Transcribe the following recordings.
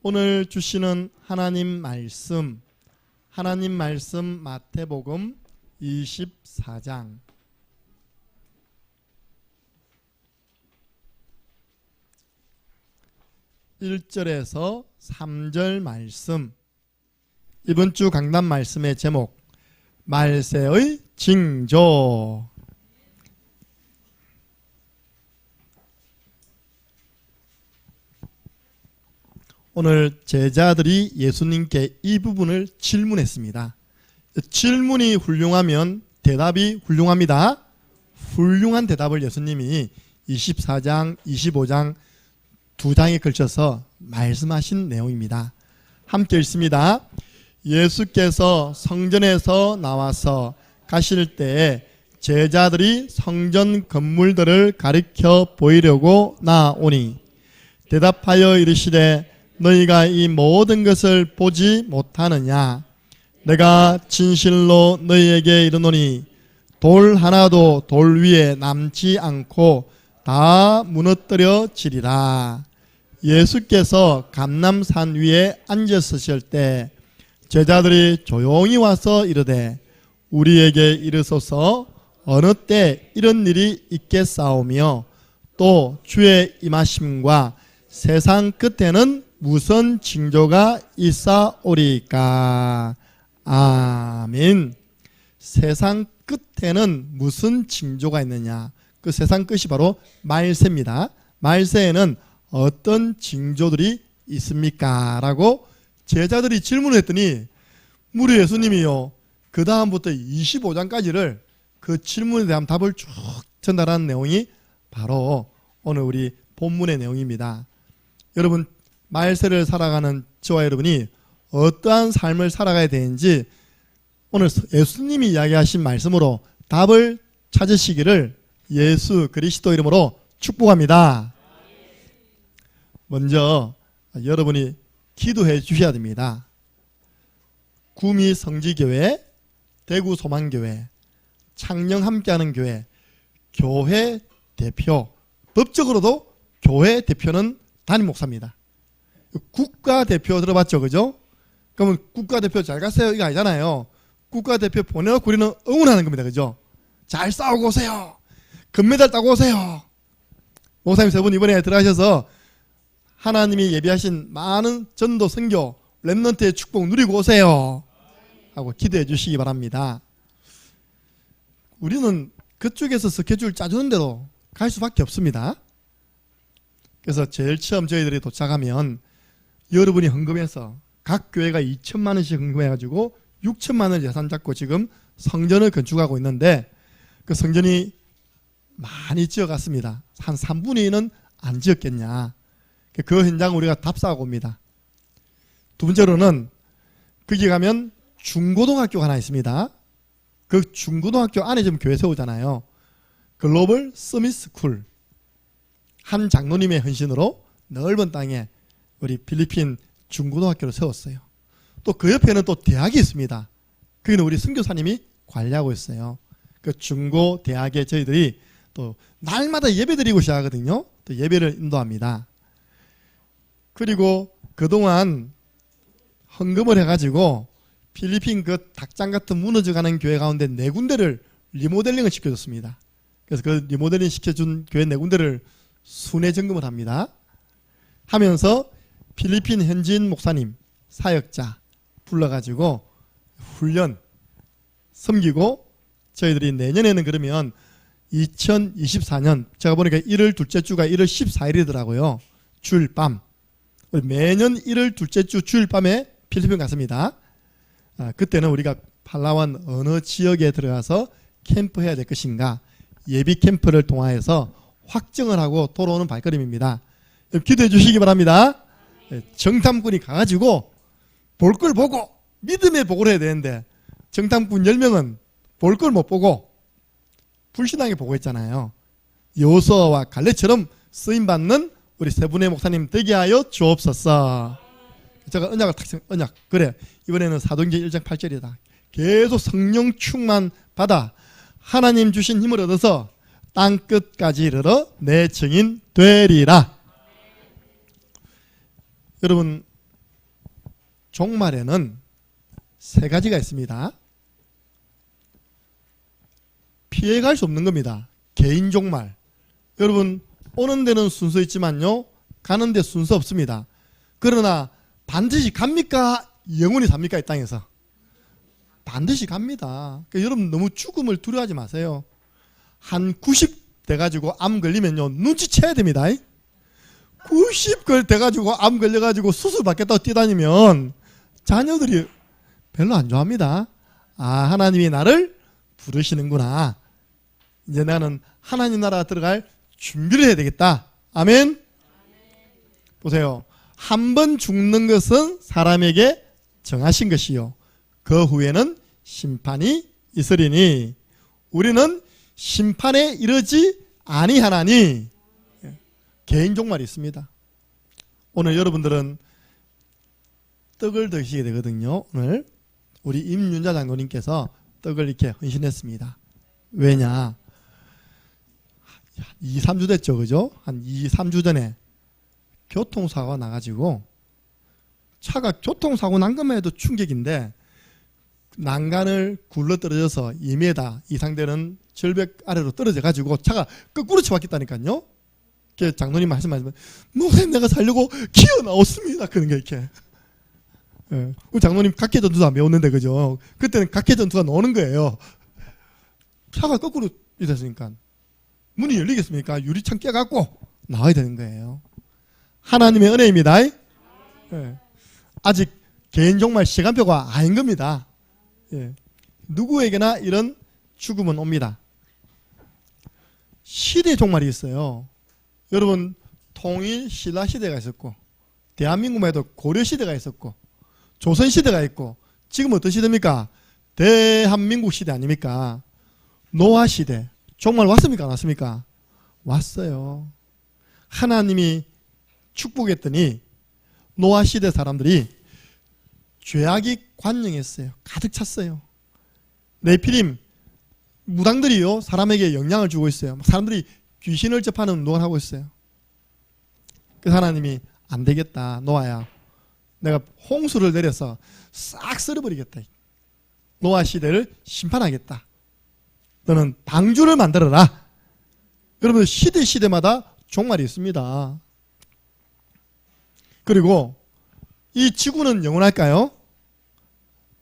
오늘 주시는 하나님 말씀 마태복음 24장 1절에서 3절 말씀. 이번 주 강단 말씀의 제목, 말세의 징조. 오늘 제자들이 예수님께 이 부분을 질문했습니다. 질문이 훌륭하면 대답이 훌륭합니다. 훌륭한 대답을 예수님이 24장, 25장 두 장에 걸쳐서 말씀하신 내용입니다. 함께 읽습니다. 예수께서 성전에서 나와서 가실 때에 제자들이 성전 건물들을 가리켜 보이려고 나오니 대답하여 이르시되 너희가 이 모든 것을 보지 못하느냐? 내가 진실로 너희에게 이르노니 돌 하나도 돌 위에 남지 않고 다 무너뜨려지리라. 예수께서 감람산 위에 앉으셨을 때 제자들이 조용히 와서 이르되 우리에게 이르소서 어느 때 이런 일이 있겠사오며 또 주의 임하심과 세상 끝에는 무슨 징조가 있사오리까? 아멘. 세상 끝에는 무슨 징조가 있느냐? 그 세상 끝이 바로 말세입니다. 말세에는 어떤 징조들이 있습니까? 라고 제자들이 질문을 했더니 우리 예수님이요, 그 다음부터 25장까지를 그 질문에 대한 답을 쭉 전달하는 내용이 바로 오늘 우리 본문의 내용입니다. 여러분, 말세를 살아가는 저와 여러분이 어떠한 삶을 살아가야 되는지 오늘 예수님이 이야기하신 말씀으로 답을 찾으시기를 예수 그리스도 이름으로 축복합니다. 먼저 여러분이 기도해 주셔야 됩니다. 구미 성지교회, 대구 소망교회, 창녕 함께하는 교회, 교회 대표, 법적으로도 교회 대표는 담임 목사입니다. 국가대표 들어봤죠? 그죠? 그러면 국가대표 잘 갔어요? 이거 아니잖아요. 국가대표 보내놓고 우리는 응원하는 겁니다. 그죠? 잘 싸우고 오세요. 금메달 따고 오세요. 목사님 세 분 이번에 들어가셔서 하나님이 예비하신 많은 전도 선교 렘넌트의 축복 누리고 오세요 하고 기도해 주시기 바랍니다. 우리는 그쪽에서 스케줄 짜주는 대로 갈 수밖에 없습니다. 그래서 제일 처음 저희들이 도착하면 여러분이 헌금해서 각 교회가 2천만 원씩 헌금해가지고 6천만 원 예산 잡고 지금 성전을 건축하고 있는데 그 성전이 많이 지어갔습니다. 한 3분의 2는 안 지었겠냐. 그 현장 우리가 답사하고 옵니다. 두 번째로는 거기 가면 중고등학교가 하나 있습니다. 그 중고등학교 안에 지금 교회 세우잖아요. 글로벌 서밋 스쿨. 한 장로님의 헌신으로 넓은 땅에 우리 필리핀 중고등학교를 세웠어요. 또 그 옆에는 또 대학이 있습니다. 거기는 우리 선교사님이 관리하고 있어요. 그 중고 대학에 저희들이 또 날마다 예배 드리고 시작하거든요. 또 예배를 인도합니다. 그리고 그동안 헌금을 해가지고 필리핀 그 닭장 같은 무너져가는 교회 가운데 4군데를 리모델링을 시켜줬습니다. 그래서 그 리모델링 시켜준 교회 4군데를 순회 점검을 합니다. 하면서 필리핀 현지인 목사님, 사역자 불러가지고 훈련, 섬기고 저희들이 내년에는 그러면 2024년 제가 보니까 1월 둘째 주가 1월 14일이더라고요. 주일 밤. 매년 1월 둘째 주 주일 밤에 필리핀 갔습니다. 그때는 우리가 팔라완 어느 지역에 들어가서 캠프해야 될 것인가 예비 캠프를 통하여서 확정을 하고 돌아오는 발걸음입니다. 기도해 주시기 바랍니다. 정탐꾼이 가가지고 볼 걸 보고 믿음의 보고를 해야 되는데 정탐꾼 10명은 볼 걸 못 보고 불신하게 보고 있잖아요. 여호수아와 갈렙처럼 쓰임받는 우리 세 분의 목사님 되게 하여 주옵소서. 제가 언약을 언약 그래 이번에는 사도행전 1장 8절이다. 계속 성령 충만 받아 하나님 주신 힘을 얻어서 땅 끝까지 이르러 내 증인 되리라. 여러분 종말에는 세 가지가 있습니다. 피해갈 수 없는 겁니다. 개인 종말. 여러분 오는 데는 순서 있지만요, 가는 데 순서 없습니다. 그러나 반드시 갑니까? 영원히 삽니까? 이 땅에서 반드시 갑니다. 그러니까 여러분 너무 죽음을 두려워하지 마세요. 한 90 돼가지고 암 걸리면요, 눈치채야 됩니다. 90 돼가지고 암 걸려가지고 수술 받겠다고 뛰다니면 자녀들이 별로 안 좋아합니다. 아, 하나님이 나를 부르시는구나. 이제 나는 하나님 나라 들어갈 준비를 해야 되겠다. 아멘. 보세요. 한 번 죽는 것은 사람에게 정하신 것이요, 그 후에는 심판이 있으리니 우리는 심판에 이르지 아니하나니. 개인 종말이 있습니다. 오늘 여러분들은 떡을 드시게 되거든요. 오늘 우리 임윤자 장로님께서 떡을 이렇게 헌신했습니다. 왜냐? 2, 3주 됐죠. 그죠? 한 2, 3주 전에 교통사고가 나가지고, 차가 교통사고 난 것만 해도 충격인데 난간을 굴러떨어져서 2m 이상 되는 절벽 아래로 떨어져가지고 차가 거꾸로 쳐박혔다니까요. 장로님 말씀하시면, 목사님 내가 살려고 기어 나왔습니다. 그런 게 이렇게. 예. 우리 장로님 각해전투도 안 배웠는데, 그죠? 그때는 각해전투가 나오는 거예요. 차가 거꾸로 됐으니까 문이 열리겠습니까? 유리창 깨갖고 나와야 되는 거예요. 하나님의 은혜입니다. 예. 아직 개인 종말 시간표가 아닌 겁니다. 예. 누구에게나 이런 죽음은 옵니다. 시대 종말이 있어요. 여러분 통일 신라 시대가 있었고, 대한민국만 해도 고려 시대가 있었고, 조선 시대가 있고, 지금 어떤 시대입니까? 대한민국 시대 아닙니까? 노아 시대. 종말 왔습니까? 안 왔습니까? 왔어요. 하나님이 축복했더니 노아 시대 사람들이 죄악이 관영했어요. 가득 찼어요. 네피림 무당들이요, 사람에게 영향을 주고 있어요. 사람들이 귀신을 접하는 운동을 하고 있어요. 그래서 하나님이 안 되겠다, 노아야, 내가 홍수를 내려서 싹 쓸어버리겠다. 노아 시대를 심판하겠다. 너는 방주를 만들어라. 여러분 시대마다 종말이 있습니다. 그리고 이 지구는 영원할까요?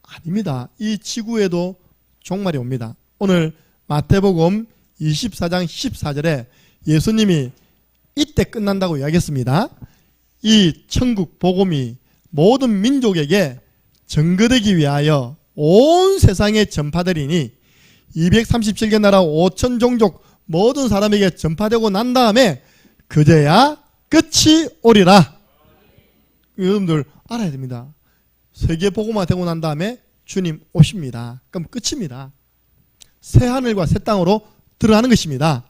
아닙니다. 이 지구에도 종말이 옵니다. 오늘 마태복음 24장 14절에 예수님이 이때 끝난다고 이야기했습니다. 이 천국 복음이 모든 민족에게 전거되기 위하여 온 세상에 전파되리니 237개 나라 5천 종족 모든 사람에게 전파되고 난 다음에 그제야 끝이 오리라. 여러분들 알아야 됩니다. 세계 복음화 되고 난 다음에 주님 오십니다. 그럼 끝입니다. 새 하늘과 새 땅으로 들어가는 것입니다.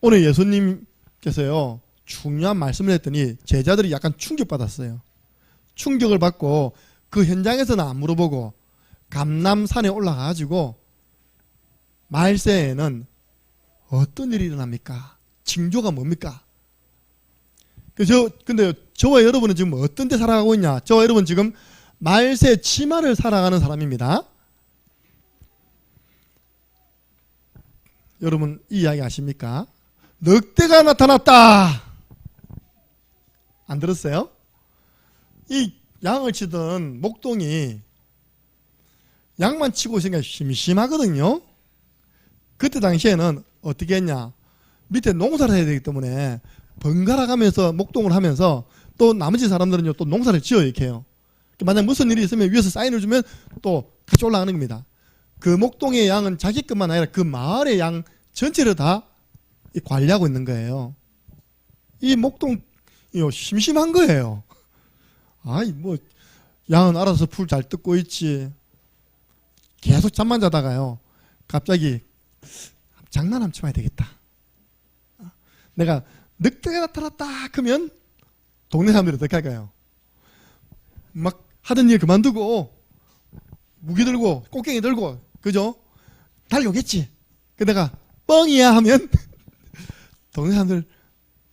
오늘 예수님께서요 중요한 말씀을 했더니 제자들이 약간 충격받았어요. 충격을 받고 그 현장에서는 안 물어보고 감람산에 올라가가지고 말세에는 어떤 일이 일어납니까? 징조가 뭡니까? 근데 저와 여러분은 지금 어떤 데 살아가고 있냐? 저와 여러분 지금 말세 치마를 살아가는 사람입니다. 여러분 이 이야기 아십니까? 늑대가 나타났다. 안 들었어요? 이 양을 치던 목동이 양만 치고 있으니까 심심하거든요. 그때 당시에는 어떻게 했냐? 밑에 농사를 해야 되기 때문에 번갈아 가면서 목동을 하면서 또 나머지 사람들은요 또 농사를 지어요. 이렇게 해요. 만약 무슨 일이 있으면 위에서 사인을 주면 또 같이 올라가는 겁니다. 그 목동의 양은 자기 것만 아니라 그 마을의 양 전체를 다 관리하고 있는 거예요. 이 목동 심심한 거예요. 아이 뭐 양은 알아서 풀 잘 뜯고 있지. 계속 잠만 자다가요 갑자기 장난 한번 쳐봐야 되겠다. 내가 늑대가 나타났다 그러면 동네 사람들이 어떻게 할까요? 막 하던 일 그만두고 무기 들고 꽃갱이 들고 그죠? 달려오겠지. 그 내가 뻥이야 하면 동네 사람들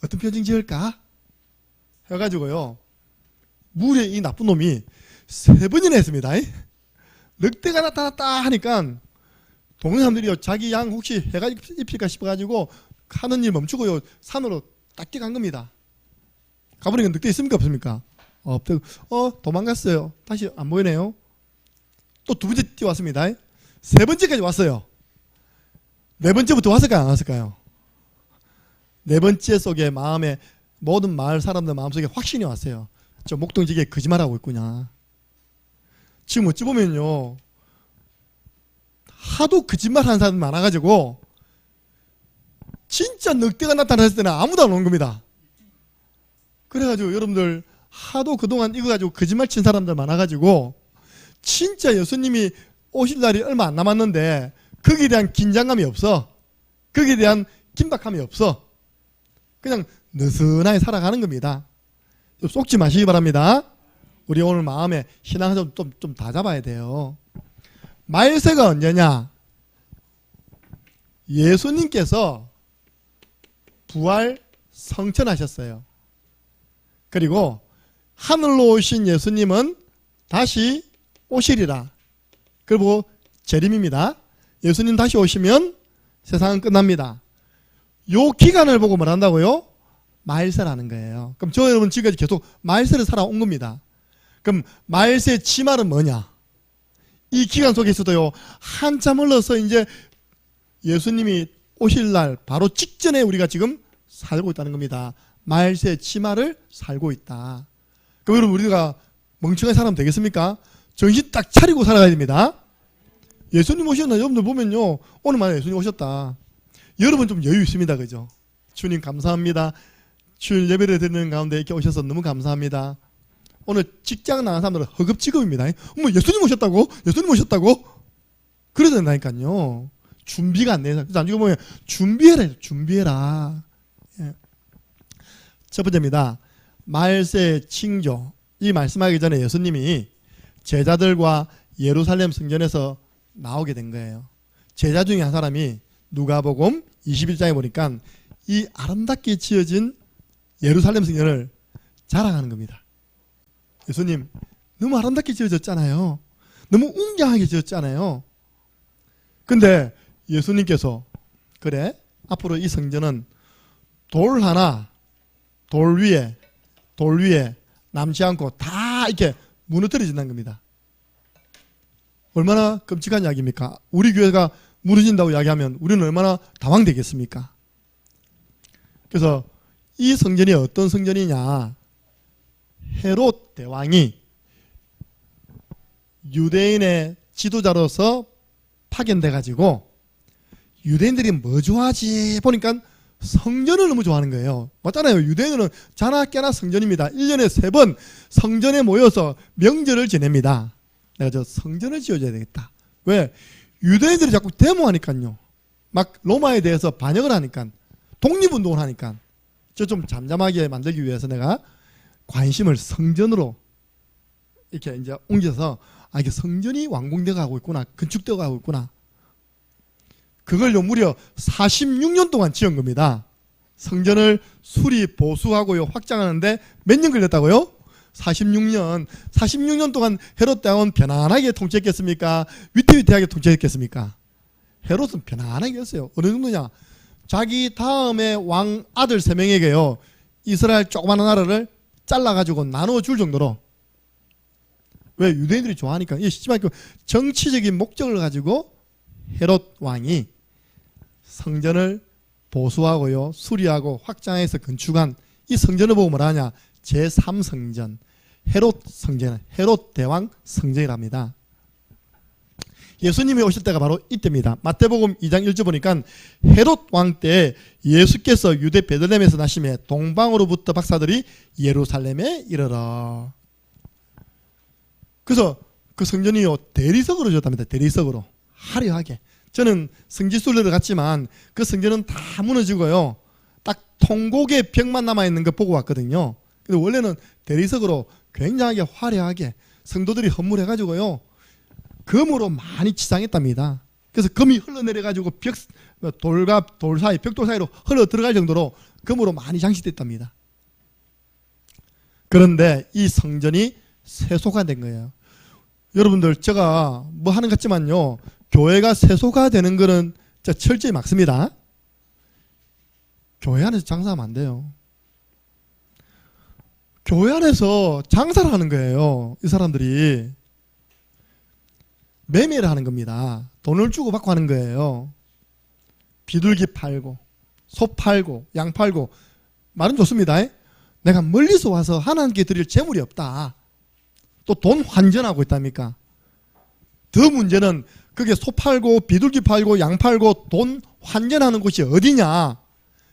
어떤 표정 지을까? 해가지고요 무리의 이 나쁜 놈이 3번이나 했습니다. 늑대가 나타났다 하니까 동네 사람들이요, 자기 양 혹시 해가 입힐까 싶어가지고 하는 일 멈추고요, 산으로 딱 뛰어간 겁니다. 가보니까 늑대 있습니까 없습니까? 도망갔어요. 다시 안 보이네요. 또 2번째 뛰어왔습니다. 3번째까지 왔어요. 4번째부터 왔을까요 안 왔을까요? 4번째 속에 마음에, 모든 마을 사람들 마음속에 확신이 왔어요. 저 목동지기에 거짓말하고 있구나. 지금 어찌 보면요, 하도 거짓말하는 사람이 많아가지고 진짜 늑대가 나타났을 때는 아무도 안 오는 겁니다. 그래가지고 여러분들 하도 그동안 이거 가지고 거짓말 친 사람들 많아가지고 진짜 예수님이 오실 날이 얼마 안 남았는데 거기에 대한 긴장감이 없어. 거기에 대한 긴박함이 없어. 그냥 느슨하게 살아가는 겁니다. 속지 마시기 바랍니다. 우리 오늘 마음에 신앙을 좀 다 잡아야 돼요. 말세가 언제냐? 예수님께서 부활 성천하셨어요. 그리고 하늘로 오신 예수님은 다시 오시리라. 그리고 재림입니다. 예수님 다시 오시면 세상은 끝납니다. 요 기간을 보고 뭘 한다고요? 말세라는 거예요. 그럼 저 여러분 지금까지 계속 말세를 살아온 겁니다. 그럼 말세 치말은 뭐냐? 이 기간 속에서도요, 한참 흘러서 이제 예수님이 오실 날 바로 직전에 우리가 지금 살고 있다는 겁니다. 말세 치말을 살고 있다. 그럼 여러분 우리가 멍청한 사람 되겠습니까? 정신 딱 차리고 살아가야 됩니다. 예수님 오셨나? 여러분들 보면요, 오늘만 예수님 오셨다. 여러분 좀 여유 있습니다. 그죠? 주님 감사합니다. 주일 예배를 드리는 가운데 이렇게 오셔서 너무 감사합니다. 오늘 직장 나간 사람들은 허겁지겁입니다. 예수님 오셨다고? 예수님 오셨다고? 그래야 된다니까요. 준비가 안 돼서. 그래서 나중에 보면 준비해라. 준비해라. 예. 첫 번째입니다. 말세 칭조. 이 말씀하기 전에 예수님이 제자들과 예루살렘 성전에서 나오게 된 거예요. 제자 중에 한 사람이 누가복음 21장에 보니까 이 아름답게 지어진 예루살렘 성전을 자랑하는 겁니다. 예수님 너무 아름답게 지어졌잖아요. 너무 웅장하게 지었잖아요. 근데 예수님께서 그래, 앞으로 이 성전은 돌 하나 돌 위에 남지 않고 다 이렇게 무너뜨려진다는 겁니다. 얼마나 끔찍한 이야기입니까? 우리 교회가 무너진다고 이야기하면 우리는 얼마나 당황되겠습니까? 그래서 이 성전이 어떤 성전이냐? 헤롯 대왕이 유대인의 지도자로서 파견돼 가지고 유대인들이 뭐 좋아하지 보니까 성전을 너무 좋아하는 거예요. 맞잖아요. 유대인은 자나 깨나 성전입니다. 1년에 3번 성전에 모여서 명절을 지냅니다. 내가 저 성전을 지어줘야 되겠다. 왜? 유대인들이 자꾸 데모하니까요. 막 로마에 대해서 반역을 하니까, 독립운동을 하니까, 저 좀 잠잠하게 만들기 위해서 내가 관심을 성전으로 이렇게 이제 옮겨서, 이게 성전이 완공되어 가고 있구나, 건축되어 가고 있구나. 그걸요 무려 46년 동안 지은 겁니다. 성전을 수리 보수하고요 확장하는데 몇 년 걸렸다고요? 46년 동안 헤롯 대왕은 편안하게 통치했겠습니까? 위태위태하게 통치했겠습니까? 헤롯은 편안하게 했어요. 어느 정도냐? 자기 다음에 왕 아들 3명에게요 이스라엘 조그마한 나라를 잘라가지고 나눠줄 정도로. 왜? 유대인들이 좋아하니까. 이 정치적인 목적을 가지고 헤롯 왕이 성전을 보수하고요 수리하고 확장해서 건축한 이 성전을 보고 뭐라 하냐? 제3성전, 헤롯 성전, 헤롯 대왕 성전이랍니다. 예수님이 오실 때가 바로 이때입니다. 마태복음 2장 1절 보니까 헤롯 왕 때 예수께서 유대 베들레헴에서 나심에 동방으로부터 박사들이 예루살렘에 이르러. 그래서 그 성전이요 대리석으로 지었답니다. 대리석으로 화려하게. 저는 성지순례를 갔지만 그 성전은 다 무너지고요 딱 통곡의 벽만 남아있는 거 보고 왔거든요. 근데 원래는 대리석으로 굉장하게 화려하게 성도들이 헌물해가지고요 금으로 많이 치장했답니다. 그래서 금이 흘러내려가지고 돌과 돌 사이, 벽돌 사이로 흘러 들어갈 정도로 금으로 많이 장식됐답니다. 그런데 이 성전이 세속화된 거예요. 여러분들 제가 뭐 하는 것 같지만요, 교회가 세속화되는 거는 진짜 철저히 막습니다. 교회 안에서 장사하면 안 돼요. 교회 안에서 장사를 하는 거예요. 이 사람들이 매매를 하는 겁니다. 돈을 주고 받고 하는 거예요. 비둘기 팔고 소 팔고 양 팔고. 말은 좋습니다. 내가 멀리서 와서 하나님께 드릴 재물이 없다. 또 돈 환전하고 있답니까? 더 문제는 그게 소 팔고 비둘기 팔고 양 팔고 돈 환전하는 곳이 어디냐?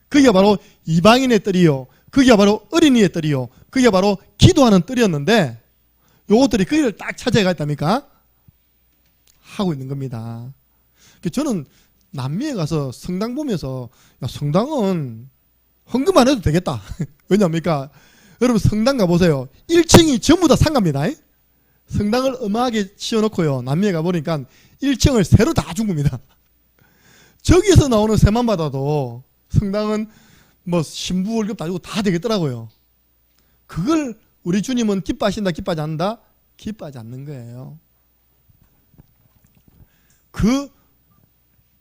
그게 바로 이방인의 뜰이요, 그게 바로 어린이의 뜰이요, 그게 바로 기도하는 뜰이었는데 요것들이 그 일을 딱 찾아가 있답니까? 하고 있는 겁니다. 저는 남미에 가서 성당 보면서, 야, 성당은 헌금 안 해도 되겠다. 왜냐합니까? 여러분 성당 가보세요. 1층이 전부 다 상가입니다. 성당을 어마하게 씌워놓고요, 남미에 가보니까 1층을 새로 다 준 겁니다. 저기에서 나오는 세만 받아도 성당은 뭐 신부 월급 다 주고 다 되겠더라고요. 그걸 우리 주님은 기뻐하신다, 기뻐하지 않는다? 기뻐하지 않는 거예요. 그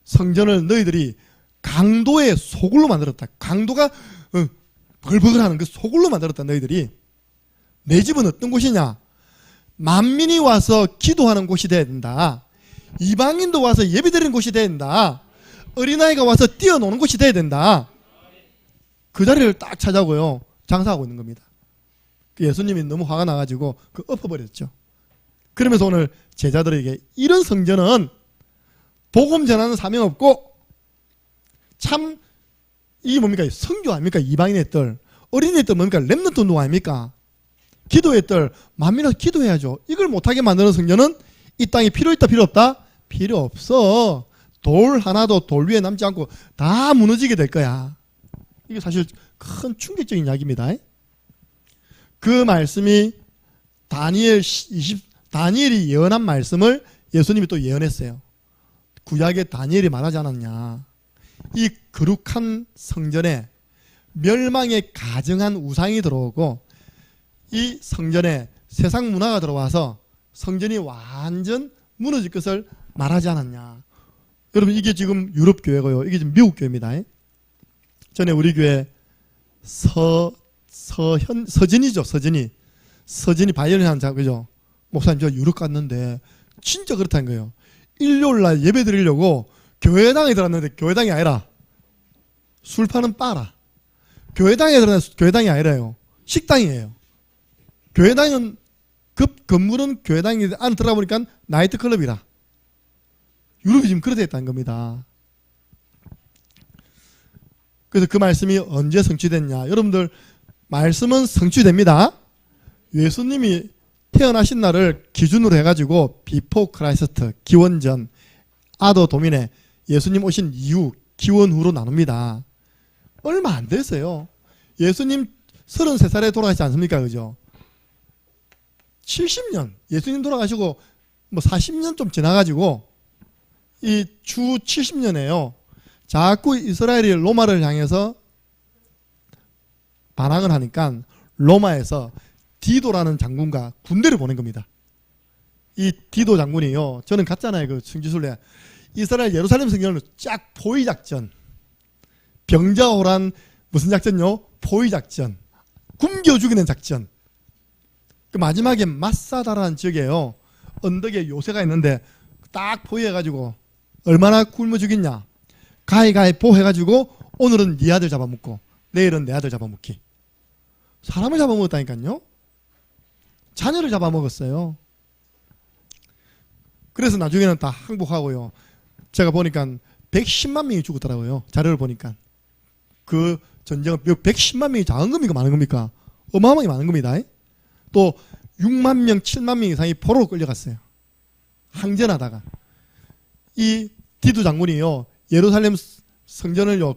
성전을 너희들이 강도의 소굴로 만들었다. 강도가 벌벌하는 그 소굴로 만들었다. 너희들이. 내 집은 어떤 곳이냐? 만민이 와서 기도하는 곳이 돼야 된다. 이방인도 와서 예배드리는 곳이 돼야 된다. 어린아이가 와서 뛰어노는 곳이 돼야 된다. 그 자리를 딱 찾아고요, 장사하고 있는 겁니다. 예수님이 너무 화가 나가지고 그 엎어버렸죠. 그러면서 오늘 제자들에게 이런 성전은 복음 전하는 사명 없고 참 이게 뭡니까? 성교 아닙니까? 이방인의 뜰. 어린이의 뜰 뭡니까? 렘넌트 운동 아닙니까? 기도의 뜰. 만민에서 기도해야죠. 이걸 못하게 만드는 성전은 이 땅에 필요 있다, 필요 없다? 필요 없어. 돌 하나도 돌 위에 남지 않고 다 무너지게 될 거야. 이게 사실 큰 충격적인 이야기입니다. 그 말씀이 다니엘이 예언한 말씀을 예수님이 또 예언했어요. 구약의 다니엘이 말하지 않았냐? 이 거룩한 성전에 멸망에 가증한 우상이 들어오고 이 성전에 세상 문화가 들어와서 성전이 완전 무너질 것을 말하지 않았냐? 여러분 이게 지금 유럽 교회고요, 이게 지금 미국 교회입니다. 전에 우리 교회 서진이죠. 서진이 바이올린 하는 자, 그죠? 목사님 저 유럽 갔는데 진짜 그렇다는 거예요. 일요일날 예배 드리려고 교회당에 들어갔는데 교회당이 아니라 술 파는 바라. 교회당에 들어갔는데 교회당이 아니라요, 식당이에요. 교회당은 건물은 교회당이 안에 들어가 보니까 나이트클럽이라. 유럽이 지금 그렇게 됐다는 겁니다. 그래서 그 말씀이 언제 성취됐냐? 여러분들 말씀은 성취됩니다. 예수님이 태어나신 날을 기준으로 해가지고 비포 크라이스트, 기원 전, 아더 도미네, 예수님 오신 이후, 기원 후로 나눕니다. 얼마 안 됐어요. 예수님 33살에 돌아가시지 않습니까? 그죠? 70년, 예수님 돌아가시고 뭐 40년 좀 지나가지고 이 주 70년에요. 자꾸 이스라엘이 로마를 향해서 반항을 하니까 로마에서 디도라는 장군과 군대를 보낸 겁니다. 이 디도 장군이요, 저는 갔잖아요, 그 성지순례. 이스라엘 예루살렘 성전을 쫙 포위작전, 병자호란 무슨 작전요? 포위작전, 굶겨 죽이는 작전. 그 마지막에 마사다라는 지역에요, 언덕에 요새가 있는데 딱 포위해가지고 얼마나 굶어 죽였냐? 가위가위보 해가지고 오늘은 네 아들 잡아먹고 내일은 내 아들 잡아먹기. 사람을 잡아먹었다니까요. 자녀를 잡아먹었어요. 그래서 나중에는 다 항복하고요. 제가 보니까 110만 명이 죽었더라고요. 자료를 보니까. 그 전쟁은 110만 명이 작은 겁니까, 많은 겁니까? 어마어마하게 많은 겁니다. 또 6만 명, 7만 명 이상이 포로로 끌려갔어요. 항전하다가. 이 디도 장군이요, 예루살렘 성전을요,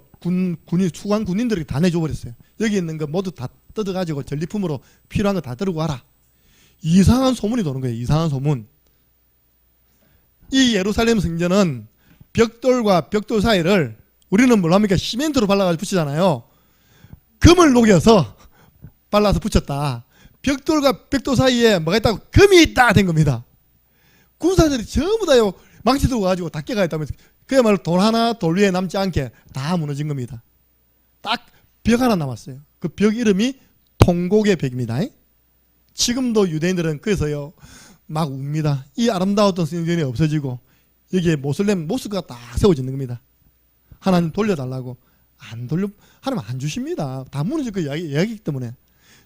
수관 군인들에게 다 내줘버렸어요. 여기 있는 거 모두 다 뜯어가지고 전리품으로 필요한 거 다 들고 와라. 이상한 소문이 도는 거예요. 이상한 소문. 이 예루살렘 성전은 벽돌과 벽돌 사이를 우리는 뭘 합니까? 시멘트로 발라가지고 붙이잖아요. 금을 녹여서 발라서 붙였다. 벽돌과 벽돌 사이에 뭐가 있다고? 금이 있다 된 겁니다. 군사들이 전부 다요 망치 들고 가지고 다 깨가 있다면서 그야말로 돌 하나 돌 위에 남지 않게 다 무너진 겁니다. 딱 벽 하나 남았어요. 그 벽 이름이 통곡의 벽입니다. 지금도 유대인들은 그래서요 막 웁니다. 이 아름다웠던 성전이 없어지고 여기에 모슬렘 모스크가 딱 세워지는 겁니다. 하나님 돌려달라고. 안 돌려, 하나님 안 주십니다. 다 무너질 그 이야기이기 때문에.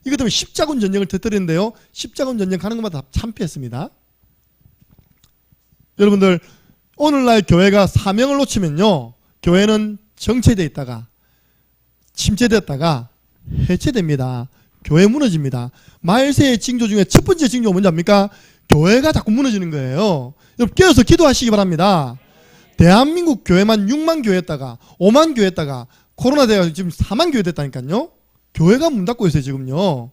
이것 때문에 십자군 전쟁을 터뜨리는데요, 십자군 전쟁 가는 것마다 다 참패했습니다. 여러분들, 오늘날 교회가 사명을 놓치면요, 교회는 정체되어 있다가 침체되었다가 해체됩니다. 교회 무너집니다. 말세의 징조 중에 첫 번째 징조가 뭔지 압니까? 교회가 자꾸 무너지는 거예요. 여러분 깨어서 기도하시기 바랍니다. 대한민국 교회만 6만 교회였다가 5만 교회였다가 코로나 돼가지고 지금 4만 교회 됐다니까요. 교회가 문 닫고 있어요 지금요.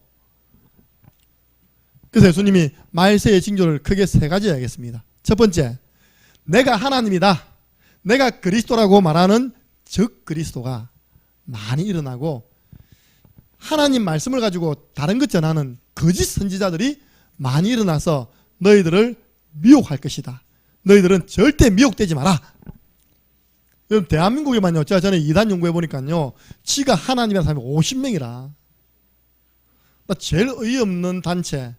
그래서 예수님이 말세의 징조를 크게 세 가지 이야기했습니다. 첫 번째, 내가 하나님이다, 내가 그리스도라고 말하는 적 그리스도가 많이 일어나고, 하나님 말씀을 가지고 다른 것 전하는 거짓 선지자들이 많이 일어나서 너희들을 미혹할 것이다. 너희들은 절대 미혹되지 마라. 여러분 대한민국에만요, 제가 전에 2단 연구해보니까요, 지가 하나님이라는 사람이 50명이라. 제일 어이없는 단체,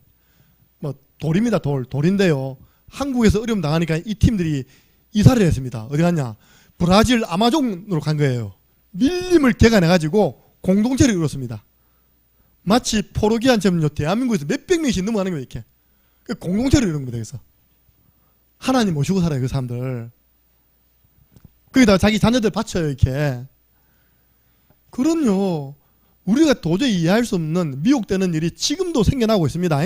뭐 돌입니다. 돌인데요, 한국에서 어려움 당하니까 이 팀들이 이사를 했습니다. 어디 갔냐? 브라질 아마존으로 간 거예요. 밀림을 개간해가지고 공동체를 이뤘습니다. 마치 포로기한처럼요, 대한민국에서 몇백 명씩 넘어가는 거예요. 이렇게 공동체를 이룬 겁니다. 그래서 하나님 모시고 살아요, 그 사람들. 거기다가 자기 자녀들 바쳐요, 이렇게. 그럼요, 우리가 도저히 이해할 수 없는 미혹되는 일이 지금도 생겨나고 있습니다.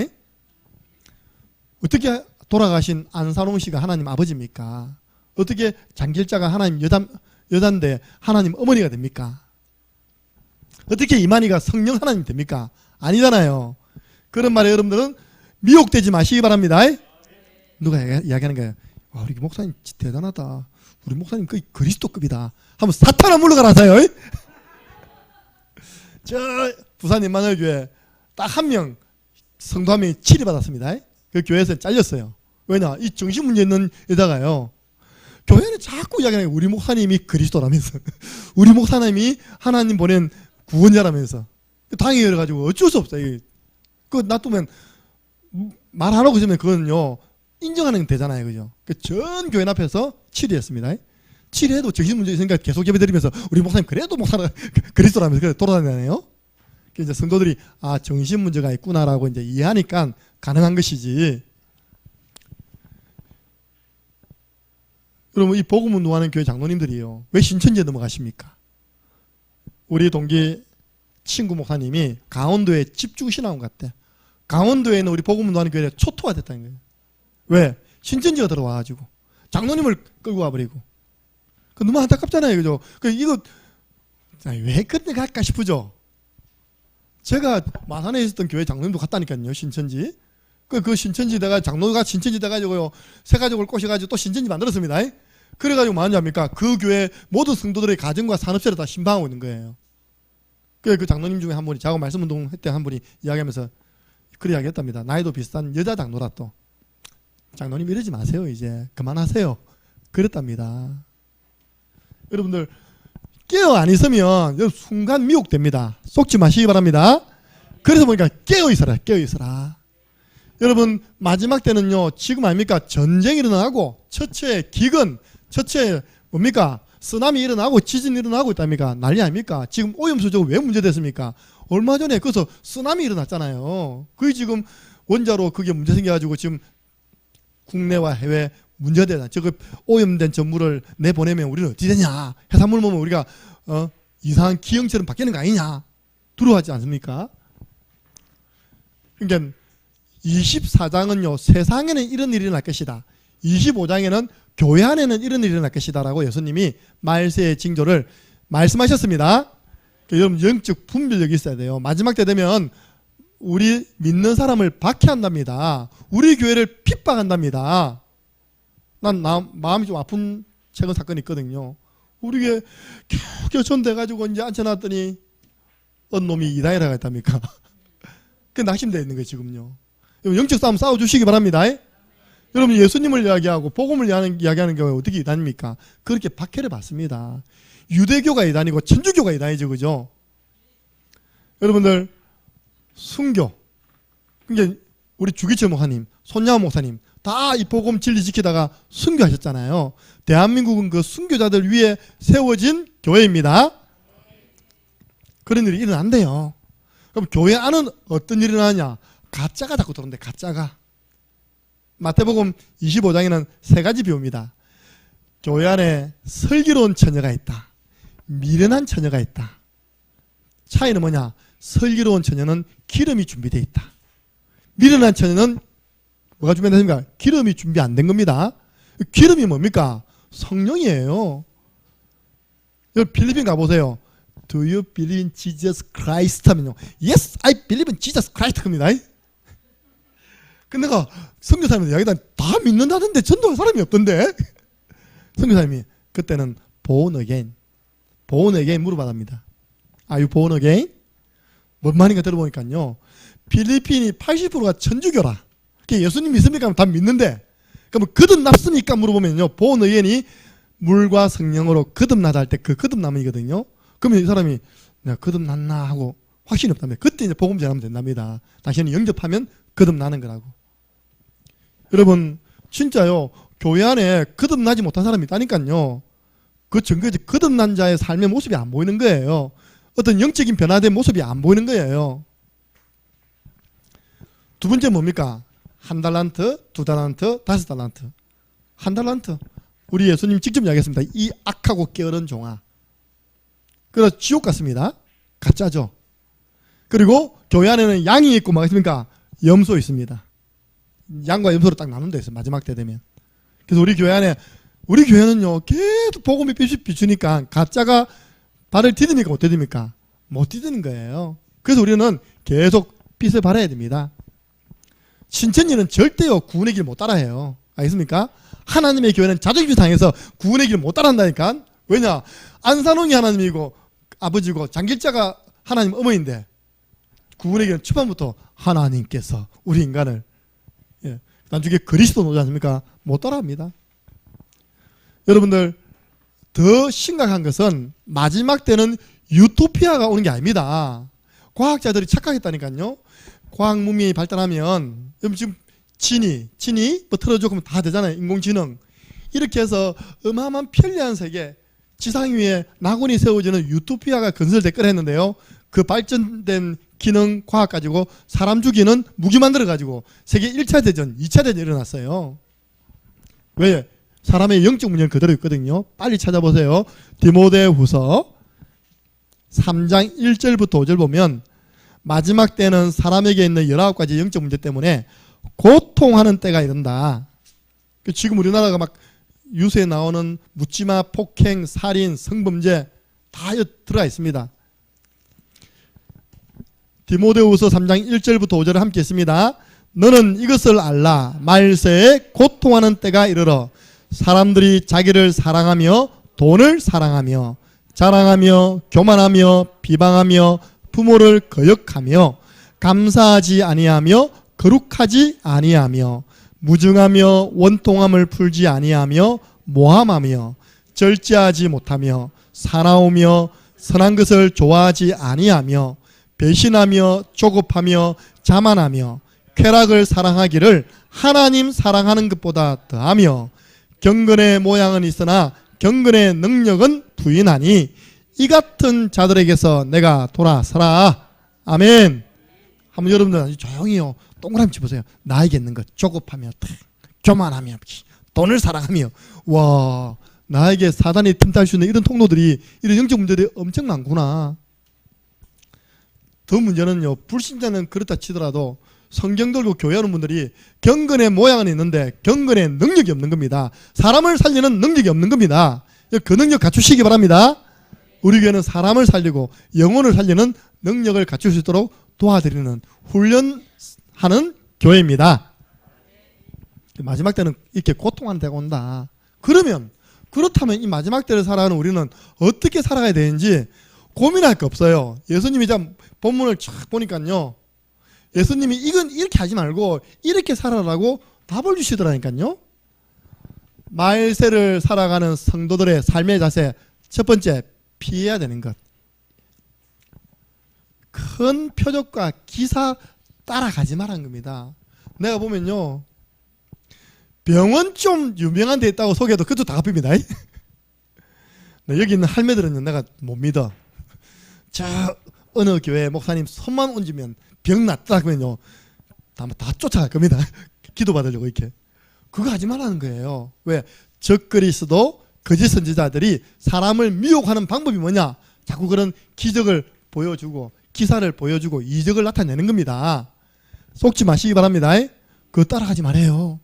어떻게 돌아가신 안산홍 씨가 하나님 아버지입니까? 어떻게 장길자가 하나님 여잔데 하나님 어머니가 됩니까? 어떻게 이만희가 성령 하나님 됩니까? 아니잖아요. 그런 말에 여러분들은 미혹되지 마시기 바랍니다. 누가 이야기하는 거예요? 와, 우리 목사님 대단하다, 우리 목사님 거의 그리스도급이다 하면 사탄아 물러가라사요. 저 부산 임마누엘교회 딱 한 명, 성도 한 명이 치리받았습니다. 그 교회에서 잘렸어요. 왜냐? 이 정신 문제 있는 여자가요, 교회는 자꾸 이야기하는 거예요. 우리 목사님이 그리스도라면서 우리 목사님이 하나님 보낸 구원자라면서. 당연히 그래가지고 어쩔 수 없어요. 그거 놔두면 말 안 하고 있으면 그거는요 인정하는 게 되잖아요, 그죠? 전 교회 앞에서 치리했습니다. 치리해도 정신 문제 있으니까 계속 예배드리면서 우리 목사님 그래도 목사가 그리스도라면서 그래 돌아다니네요. 이제 성도들이 아, 정신 문제가 있구나라고 이제 이해하니까 가능한 것이지. 여러분, 이 복음 운동하는 교회 장로님들이요, 왜 신천지에 넘어가십니까? 우리 동기 친구 목사님이 강원도에 집중신앙원 갔대. 강원도에 있는 우리 복음 운동하는 교회에 초토화 됐다는 거예요. 왜? 신천지가 들어와가지고 장로님을 끌고 와버리고. 그 너무 안타깝잖아요, 그죠? 이거 왜 그렇게 갈까 싶으죠. 제가 마산에 있었던 교회 장로님도 갔다니까요, 신천지. 그 신천지다가 장로가 신천지 돼가지고요, 새 가족을 꼬셔가지고 또 신천지 만들었습니다. 그래가지고 뭐 하는지 압니까? 그 교회 모든 성도들의 가정과 산업체를 다 신방하고 있는 거예요. 그 장로님 중에 한 분이, 자고 말씀운동 했대 한 분이 이야기하면서 그래 이야기했답니다. 나이도 비슷한 여자 장로라 또. 장로님 이러지 마세요, 이제 그만하세요. 그랬답니다. 여러분들 깨어 안 있으면 순간 미혹됩니다. 속지 마시기 바랍니다. 그래서 보니까 깨어 있어라, 깨어 있어라. 여러분 마지막 때는요, 지금 아닙니까? 전쟁이 일어나고 처처에 기근, 처처에 뭡니까? 쓰나미 일어나고 지진이 일어나고 있답니까? 난리 아닙니까? 지금 오염수저가 왜 문제됐습니까? 얼마 전에 그래서 쓰나미 일어났잖아요. 그게 지금 원자로 그게 문제 생겨가지고 지금 국내와 해외 문제되다. 저거 오염된 저 물을 내보내면 우리는 어떻게 되냐? 해산물 먹으면 우리가 이상한 기형처럼 바뀌는 거 아니냐? 두려워하지 않습니까? 그러니까 24장은요, 세상에는 이런 일이 일어날 것이다, 25장에는 교회 안에는 이런 일이 일어날 것이다 라고 예수님이 말세의 징조를 말씀하셨습니다. 여러분 영적 분별력이 있어야 돼요. 마지막 때 되면 우리 믿는 사람을 박해한답니다. 우리 교회를 핍박한답니다. 난 마음이 좀 아픈 최근 사건이 있거든요. 우리 교회 겨우 전돼가지고 이제 앉혀놨더니 어떤 놈이 이다이라고 했답니까? 그게 낙심되어 있는 거예요, 지금요. 영적 싸움 싸워주시기 바랍니다. 여러분, 예수님을 이야기하고 복음을 이야기하는 경우에 어떻게 이단입니까? 그렇게 박해를 받습니다. 유대교가 이단이고 천주교가 이단이죠, 그죠? 여러분들, 순교. 그러니까 우리 주기철 목사님, 손양호 목사님, 다 이 복음 진리 지키다가 순교하셨잖아요. 대한민국은 그 순교자들 위에 세워진 교회입니다. 그런 일이 일어난대요. 그럼 교회 안은 어떤 일이 일어나냐? 가짜가 자꾸 들어온대, 가짜가. 마태복음 25장에는 세 가지 비유입니다. 교회 안에 슬기로운 처녀가 있다. 미련한 처녀가 있다. 차이는 뭐냐? 슬기로운 처녀는 기름이 준비되어 있다. 미련한 처녀는 뭐가 준비됐습니까? 기름이 준비 안 된 겁니다. 기름이 뭡니까? 성령이에요. 여기 필리핀 가보세요. Do you believe in Jesus Christ? 하면요. Yes, I believe in Jesus Christ. 겁니다. 근데 내가 선교사님한테 이야기다 다 믿는다는데 전도할 사람이 없던데. 선교사님이 그때는 born again 물어봐답니다. Are you born again? 뭔 말인가 들어보니까요. 필리핀이 80%가 천주교라. 예수님 믿습니까? 다 믿는데. 그럼 거듭났습니까? 물어보면요. born again이 물과 성령으로 거듭나다 할 때 그 거듭남이거든요. 그러면 이 사람이 내가 거듭났나 하고 확신이 없다면 그때 이제 복음 전하면 된답니다. 당신이 영접하면 거듭나는 거라고. 여러분 진짜요. 교회 안에 거듭나지 못한 사람이 있다니까요. 그 증거지 거듭난 자의 삶의 모습이 안 보이는 거예요. 어떤 영적인 변화된 모습이 안 보이는 거예요. 두 번째 뭡니까? 1달란트, 2달란트, 5달란트. 1달란트. 우리 예수님 직접 이야기했습니다. 이 악하고 게으른 종아. 그래서 지옥 같습니다. 가짜죠. 그리고 교회 안에는 양이 있고 뭐겠습니까? 염소 있습니다. 양과 염소로 딱 나눈 데 있어요. 마지막 때 되면. 그래서 우리 교회는요 계속 복음이 비추니까 가짜가 발을 디딥니까? 못 디딥니까? 못 디디는 거예요. 그래서 우리는 계속 빛을 발해야 됩니다. 신천지는 절대요 구원의 길 못 따라해요. 알겠습니까? 하나님의 교회는 자존심 상해서 구원의 길 못 따라한다니까. 왜냐? 안산홍이 하나님이고 아버지고 장길자가 하나님 어머니인데 구원의 길은 초반부터 하나님께서 우리 인간을 나중에 그리스도 오지 않습니까? 못 따라합니다. 여러분들 더 심각한 것은 마지막 때는 유토피아가 오는 게 아닙니다. 과학자들이 착각했다니까요. 과학 문명이 발달하면 지금 진이 뭐 틀어줘 그러면 다 되잖아요. 인공지능 이렇게 해서 어마어마한 편리한 세계 지상 위에 낙원이 세워지는 유토피아가 건설됐거라 했는데요. 그 발전된 기능 과학 가지고 사람 죽이는 무기 만들어 가지고 세계 1차 대전 2차 대전이 일어났어요. 왜? 사람의 영적 문제는 그대로 있거든요. 빨리 찾아보세요. 디모데후서 3장 1절부터 5절 보면 마지막 때는 사람에게 있는 19가지 영적 문제 때문에 고통하는 때가 이른다. 지금 우리나라가 막 유세에 나오는 묻지마, 폭행, 살인, 성범죄 다 들어가 있습니다. 디모데후서 3장 1절부터 5절을 함께 했습니다. 너는 이것을 알라. 말세에 고통하는 때가 이르러 사람들이 자기를 사랑하며 돈을 사랑하며 자랑하며 교만하며 비방하며 부모를 거역하며 감사하지 아니하며 거룩하지 아니하며 무증하며 원통함을 풀지 아니하며 모함하며 절제하지 못하며 사나우며 선한 것을 좋아하지 아니하며 배신하며 조급하며 자만하며 쾌락을 사랑하기를 하나님 사랑하는 것보다 더하며 경건의 모양은 있으나 경건의 능력은 부인하니 이 같은 자들에게서 내가 돌아서라. 아멘. 한번 여러분들 아주 조용히요. 동그라미 쳐보세요. 나에게 있는 것 조급하며 교만하며 돈을 사랑하며 와 나에게 사단이 틈탈 수 있는 이런 통로들이 이런 영적 문제들이 엄청 많구나. 더 문제는요. 불신자는 그렇다 치더라도 성경 들고 교회하는 분들이 경건의 모양은 있는데 경건의 능력이 없는 겁니다. 사람을 살리는 능력이 없는 겁니다. 그 능력 갖추시기 바랍니다. 우리 교회는 사람을 살리고 영혼을 살리는 능력을 갖출 수 있도록 도와드리는 훈련하는 교회입니다. 마지막 때는 이렇게 고통하는 때가 온다. 그렇다면 이 마지막 때를 살아가는 우리는 어떻게 살아가야 되는지 고민할 게 없어요. 예수님이 참 본문을 쫙 보니까요. 예수님이 이건 이렇게 하지 말고 이렇게 살아라고 답을 주시더라니까요. 말세를 살아가는 성도들의 삶의 자세, 첫 번째, 피해야 되는 것. 큰 표적과 기사 따라가지 말라는 겁니다. 내가 보면요, 병원 좀 유명한 데 있다고 소개해도 그것도 다 갚힙니다. 네, 여기 있는 할매들은 내가 못 믿어. 저 어느 교회 목사님 손만 얹으면 병 낫다 그러면요, 다 쫓아갈 겁니다. 기도 받으려고 이렇게. 그거 하지 말라는 거예요. 왜? 적그리스도 거짓 선지자들이 사람을 미혹하는 방법이 뭐냐? 자꾸 그런 기적을 보여주고 기사를 보여주고 이적을 나타내는 겁니다. 속지 마시기 바랍니다. 그거 따라가지 말아요.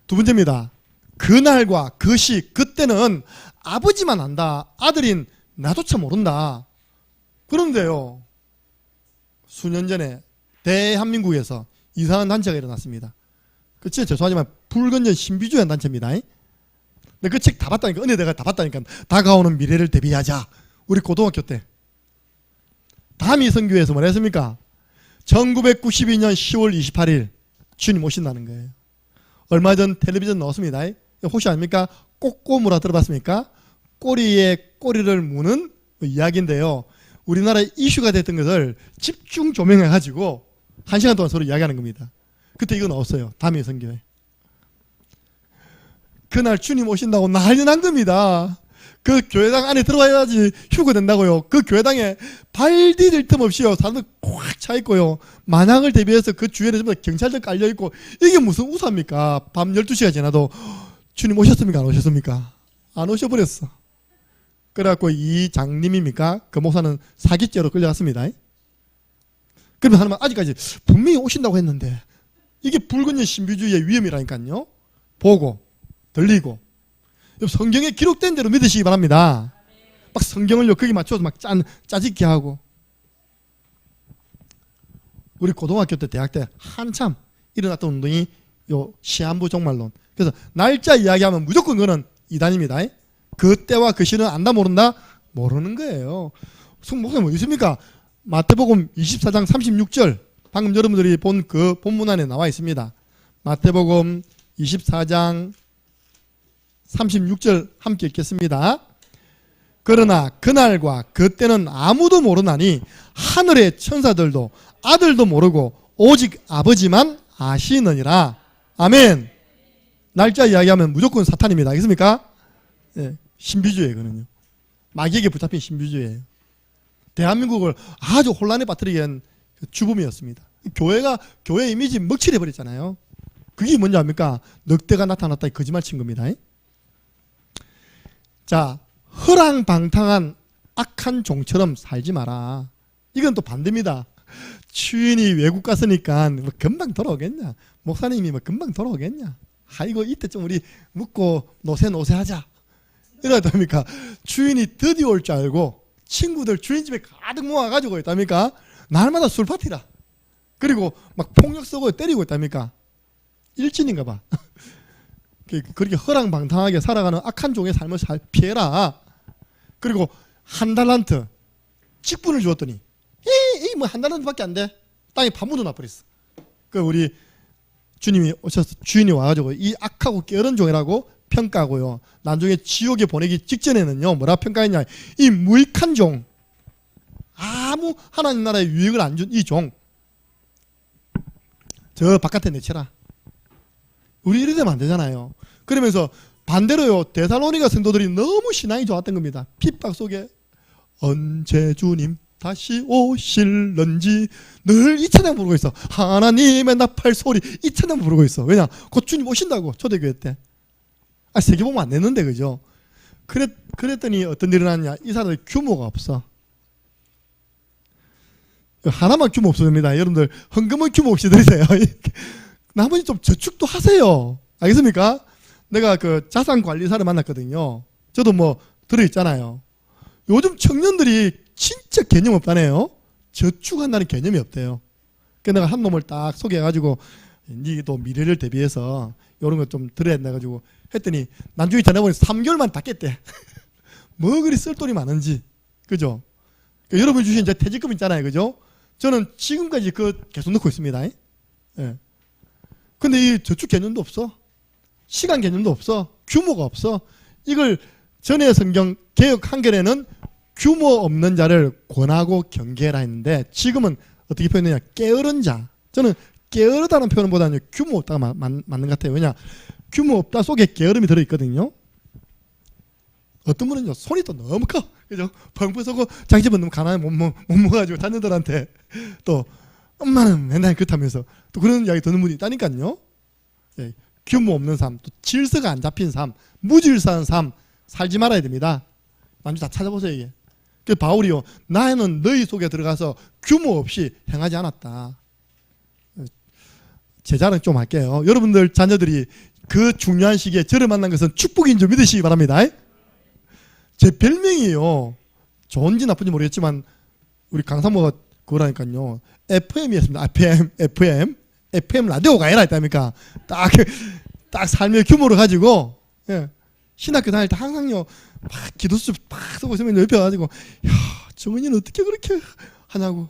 두 번째입니다. 그날과 그 시, 그때는 아버지만 안다. 아들인 나조차 모른다. 그런데요, 수년 전에 대한민국에서 이상한 단체가 일어났습니다. 그 진짜 죄송하지만 불건전 신비주의 단체입니다. 근데 그 책 다 봤다니까, 은혜 내가 다 봤다니까. 다가오는 미래를 대비하자. 우리 고등학교 때 담이선교회에서 뭐라 했습니까? 1992년 10월 28일 주님 오신다는 거예요. 얼마 전 텔레비전 나왔습니다. 혹시 아닙니까? 꼬꼬무라 들어봤습니까? 꼬리에 꼬리를 무는 이야기인데요, 우리나라에 이슈가 됐던 것을 집중 조명해가지고 1시간 동안 서로 이야기하는 겁니다. 그때 이거 나왔어요. 담이선교회. 그날 주님 오신다고 난리 난 겁니다. 그 교회당 안에 들어와야지 휴거 된다고요. 그 교회당에 발 디딜 틈 없이요, 사람들 꽉 차 있고요, 만왕을 대비해서 그 주위에는 전부 다 경찰들 깔려 있고, 이게 무슨 우사입니까? 밤 12시가 지나도 주님 오셨습니까? 안 오셨습니까? 안 오셔버렸어. 그래갖고 이 장님입니까? 그 목사는 사기죄로 끌려갔습니다. 그러면 하나님 아직까지 분명히 오신다고 했는데, 이게 불건전 신비주의의 위험이라니까요. 보고 들리고 성경에 기록된 대로 믿으시기 바랍니다. 막 성경을요 거기 맞춰서 막 짜집기 하고. 우리 고등학교 때, 대학 때 한참 일어났던 운동이 요 시한부 종말론. 그래서 날짜 이야기하면 무조건 그거는 이단입니다. 그때와 그 시는 안다 모른다? 모르는 거예요. 목사님 어디 있습니까? 마태복음 24장 36절, 방금 여러분들이 본 그 본문 안에 나와 있습니다. 마태복음 24장 36절 함께 읽겠습니다. 그러나 그날과 그때는 아무도 모르나니 하늘의 천사들도 아들도 모르고 오직 아버지만 아시느니라. 아멘. 날짜 이야기하면 무조건 사탄입니다. 알겠습니까? 네, 신비주의예요. 그는요, 마귀에게 붙잡힌 신비주의예요. 대한민국을 아주 혼란에 빠뜨리게 한 주범이었습니다. 교회 이미지 먹칠해 버렸잖아요. 그게 뭔지 압니까? 늑대가 나타났다 거짓말 친 겁니다. 자, 허랑방탕한 악한 종처럼 살지 마라. 이건 또 반대입니다. 주인이 외국 갔으니까 뭐 금방 돌아오겠냐, 목사님이 뭐 금방 돌아오겠냐, 아이고 이때 좀 우리 묵고 노세 하자 이러다 보니까 주인이 드디어 올 줄 알고 친구들 주인 집에 가득 모아가지고 있답니까? 날마다 술 파티라. 그리고 막 폭력 쓰고 때리고 있답니까? 일진인가 봐. 그렇게 허랑방탕하게 살아가는 악한 종의 삶을 피해라. 그리고 한 달란트 직분을 주었더니 뭐 한 달란트밖에 안 돼. 땅에 파묻어 놔버렸어. 그 우리 주님이 오셔서 주인이 와가지고 이 악하고 게으른 종이라고 평가하고요, 나중에 지옥에 보내기 직전에는요 뭐라 평가했냐, 이 무익한 종, 아무 하나님 나라에 유익을 안 준 이 종, 저 바깥에 내쳐라. 우리 이래 되면 안 되잖아요. 그러면서 반대로요, 데살로니가 성도들이 너무 신앙이 좋았던 겁니다. 핍박 속에 언제 주님 다시 오실런지 늘 이 찬양 부르고 있어. 하나님의 나팔 소리, 이 찬양 부르고 있어. 왜냐? 곧 주님 오신다고. 초대교회 때. 세계복음 안 냈는데, 그죠? 그랬더니 어떤 일이 일어났냐? 이 사람들 규모가 없어. 하나만 규모 없습니다. 여러분들 헌금은 규모 없이 드리세요. 나머지 좀 저축도 하세요. 알겠습니까? 내가 그 자산관리사를 만났거든요. 저도 뭐 들어있잖아요. 요즘 청년들이 진짜 개념 없다네요. 저축한다는 개념이 없대요. 그래서 내가 한 놈을 딱 소개해가지고 니도 미래를 대비해서 이런 거 좀 들어야 된다 가지고 했더니 나중에 전해보니 3개월만 다 깼대. 뭐 그리 쓸 돈이 많은지. 그죠? 여러분이 주신 이제 퇴직금 있잖아요. 그죠? 저는 지금까지 계속 넣고 있습니다. 예. 근데 이 저축 개념도 없어. 시간 개념도 없어. 규모가 없어. 이걸 전에 성경 개역 한결에는 규모 없는 자를 권하고 경계해라 했는데 지금은 어떻게 표현하냐? 게으른 자. 저는 게으르다는 표현보다는 규모 없다가 맞는 것 같아요. 왜냐? 규모 없다 속에 게으름이 들어있거든요. 어떤 분은요, 손이 또 너무 커. 그죠? 펑펑 쏘고 자기 집은 너무 가난해 못 먹어가지고 자녀들한테 또 엄마는 맨날 그렇다면서 또 그런 이야기 듣는 분이 있다니까요. 예, 규모 없는 삶, 또 질서가 안 잡힌 삶, 무질서한 삶 살지 말아야 됩니다. 남주 다 찾아보세요. 이게. 그 바울이요, 나는 너희 속에 들어가서 규모 없이 행하지 않았다. 제 자랑 좀 할게요. 여러분들 자녀들이 그 중요한 시기에 저를 만난 것은 축복인 줄 믿으시기 바랍니다. 제 별명이에요. 좋은지 나쁜지 모르겠지만 우리 강사모가 그거라니까요. FM이었습니다. FM 라디오가 아니라 했답니까? 딱 삶의 규모를 가지고, 예. 신학교 다닐 때 항상요, 막 기도수 막 쓰고 있으면 옆에 와가지고, 야, 정은이는 어떻게 그렇게 하냐고.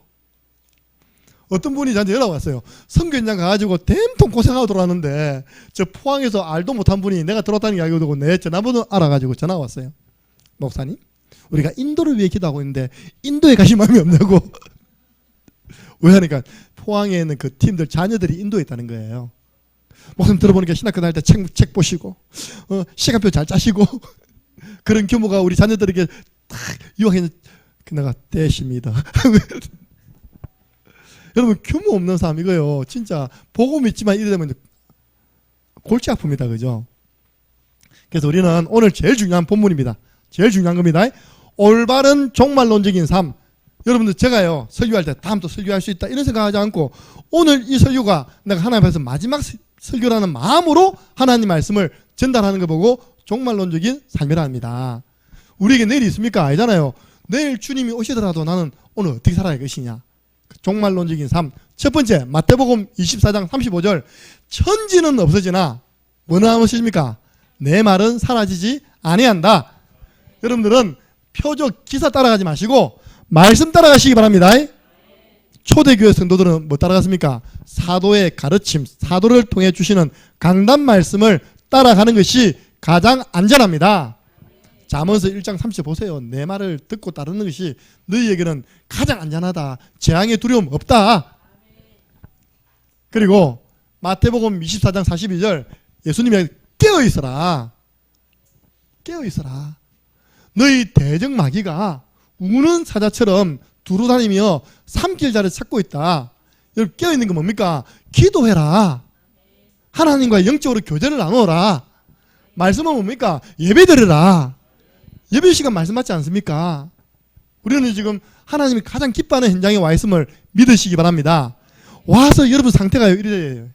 어떤 분이 저한테 연락 왔어요. 선교현장 가가지고 댐통 고생하고 돌아왔는데, 저 포항에서 알도 못한 분이 내가 들었다는 이야기 듣고 내 전화번호 알아가지고 전화가 왔어요. 목사님, 우리가 인도를 위해 기도하고 있는데 인도에 가실 마음이 없냐고. 왜 하니까 포항에 있는 그 팀들 자녀들이 인도에 있다는 거예요. 목사님 들어보니까 신학교 다닐 때 책 보시고 시간표 잘 짜시고 그런 규모가 우리 자녀들에게 딱 유혹했는데 내가 떼십니다. 여러분 규모 없는 삶 이거요. 진짜 복음 있지만 이래 되면 골치 아픕니다. 그죠? 그래서 우리는 오늘 제일 중요한 본문입니다. 제일 중요한 겁니다. 올바른 종말론적인 삶. 여러분들 제가요 설교할 때 다음 또 설교할 수 있다 이런 생각하지 않고 오늘 이 설교가 내가 하나님 앞에서 마지막 설교라는 마음으로 하나님 말씀을 전달하는 거 보고 종말론적인 삶이라 합니다. 우리에게 내일이 있습니까? 아니잖아요. 내일 주님이 오시더라도 나는 오늘 어떻게 살아야 할 것이냐. 종말론적인 삶. 첫 번째 마태복음 24장 35절 천지는 없어지나 뭐는 없어집니까? 내 말은 사라지지 아니한다. 여러분들은 표적 기사 따라가지 마시고 말씀 따라가시기 바랍니다. 초대교회 성도들은 뭐 따라갔습니까? 사도의 가르침, 사도를 통해 주시는 강단 말씀을 따라가는 것이 가장 안전합니다. 잠언서 1장 30절 보세요. 내 말을 듣고 따르는 것이 너희에게는 가장 안전하다. 재앙의 두려움 없다. 그리고 마태복음 24장 42절 예수님이 깨어있어라. 깨어있어라. 너희 대적 마귀가 우는 사자처럼 두루다니며 삼킬 자를 찾고 있다. 여러분 깨어있는 건 뭡니까? 기도해라. 하나님과 영적으로 교제를 나누어라. 말씀은 뭡니까? 예배드려라. 예배 시간 말씀 맞지 않습니까? 우리는 지금 하나님이 가장 기뻐하는 현장에 와 있음을 믿으시기 바랍니다. 와서 여러분 상태가 이래요.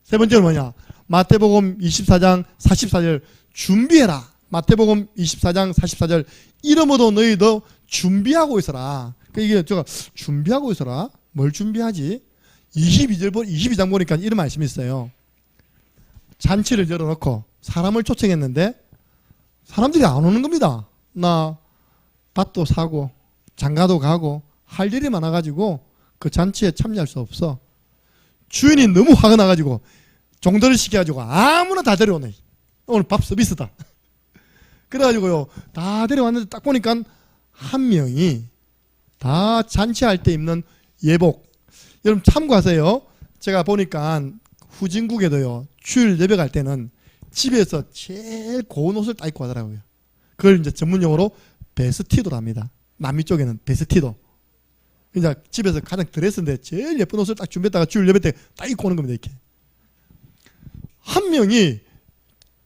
세 번째는 뭐냐? 마태복음 24장 44절 준비해라. 마태복음 24장 44절 이러므로 너희도 준비하고 있어라. 이게 제가 준비하고 있어라. 뭘 준비하지? 22장 보니까 이런 말씀이 있어요. 잔치를 열어놓고 사람을 초청했는데 사람들이 안 오는 겁니다. 나 밭도 사고 장가도 가고 할 일이 많아가지고 그 잔치에 참여할 수 없어. 주인이 너무 화가 나가지고 종들을 시켜가지고 아무나 다 데려오네. 오늘 밥 서비스다. 그래가지고요 다 데려왔는데 딱 보니까 한 명이 다 잔치할 때 입는 예복. 여러분 참고하세요. 제가 보니까 후진국에도요 주일 예배 갈 때는 집에서 제일 고운 옷을 딱 입고 하더라고요. 그걸 이제 전문용어로 베스티도로 합니다. 남미 쪽에는 베스티도. 그냥 집에서 가장 드레스인데 제일 예쁜 옷을 딱 준비했다가 주일 예배 때 딱 입고 오는 겁니다. 이렇게. 한 명이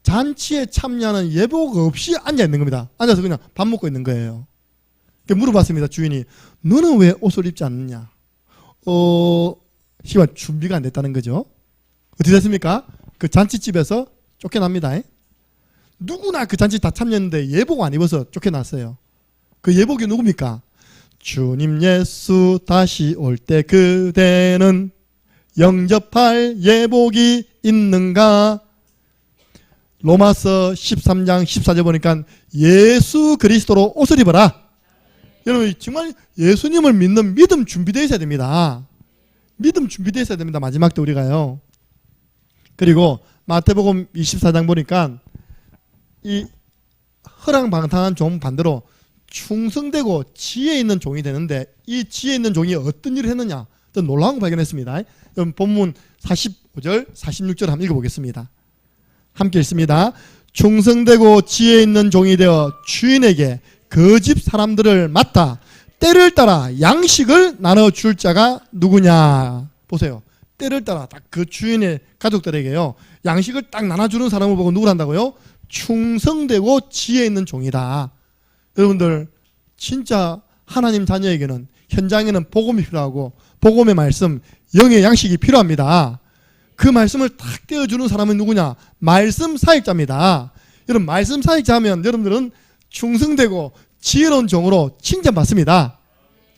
잔치에 참여하는 예복 없이 앉아 있는 겁니다. 앉아서 그냥 밥 먹고 있는 거예요. 물어봤습니다. 주인이 너는 왜 옷을 입지 않느냐? 시간 준비가 안 됐다는 거죠. 어떻게 됐습니까? 그 잔치집에서 쫓겨납니다. 누구나 그 잔치 다 참여했는데 예복 안 입어서 쫓겨났어요. 그 예복이 누굽니까? 주님 예수 다시 올 때 그대는 영접할 예복이 있는가? 로마서 13장 14절 보니까 예수 그리스도로 옷을 입어라. 여러분 정말 예수님을 믿는 믿음 준비되어 있어야 됩니다. 믿음 준비되어 있어야 됩니다. 마지막 때 우리가요. 그리고 마태복음 24장 보니까 이 허랑방탕한 종 반대로 충성되고 지혜 있는 종이 되는데, 이 지혜 있는 종이 어떤 일을 했느냐, 또 놀라운 거 발견했습니다. 그럼 본문 45절 46절 한번 읽어보겠습니다. 함께 읽습니다. 충성되고 지혜 있는 종이 되어 주인에게 그 집 사람들을 맡아 때를 따라 양식을 나눠줄 자가 누구냐. 보세요. 때를 따라 딱 그 주인의 가족들에게요, 양식을 딱 나눠주는 사람을 보고 누구란다고요? 충성되고 지혜 있는 종이다. 여러분들 진짜 하나님 자녀에게는 현장에는 복음이 필요하고 복음의 말씀, 영의 양식이 필요합니다. 그 말씀을 딱 떼어주는 사람은 누구냐? 말씀 사역자입니다. 여러분 말씀 사역자 하면 여러분들은 충성되고 지혜로운 종으로 칭찬받습니다.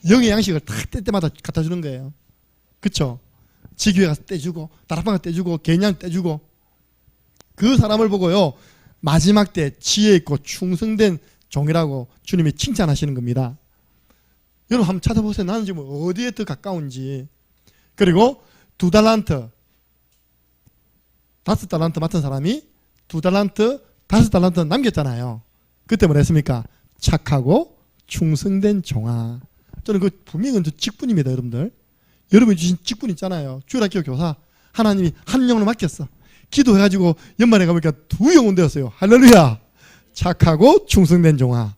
영의 양식을 딱 뗄 때마다 갖다 주는 거예요. 그렇죠? 지교회 가서 떼주고 다락방 가서 떼주고 개인양 떼주고, 그 사람을 보고요 마지막 때 지혜 있고 충성된 종이라고 주님이 칭찬하시는 겁니다. 여러분 한번 찾아보세요. 나는 지금 어디에 더 가까운지. 그리고 2달란트 5달란트 맡은 사람이 2달란트 5달란트 남겼잖아요. 그때 뭐라 했습니까? 착하고 충성된 종아. 저는 그 분명히 직분입니다. 여러분들 여러분이 주신 직분 있잖아요. 주일학교 교사 하나님이 한 영으로 맡겼어. 기도해가지고 연말에 가보니까 2영혼 되었어요. 할렐루야. 착하고 충성된 종아.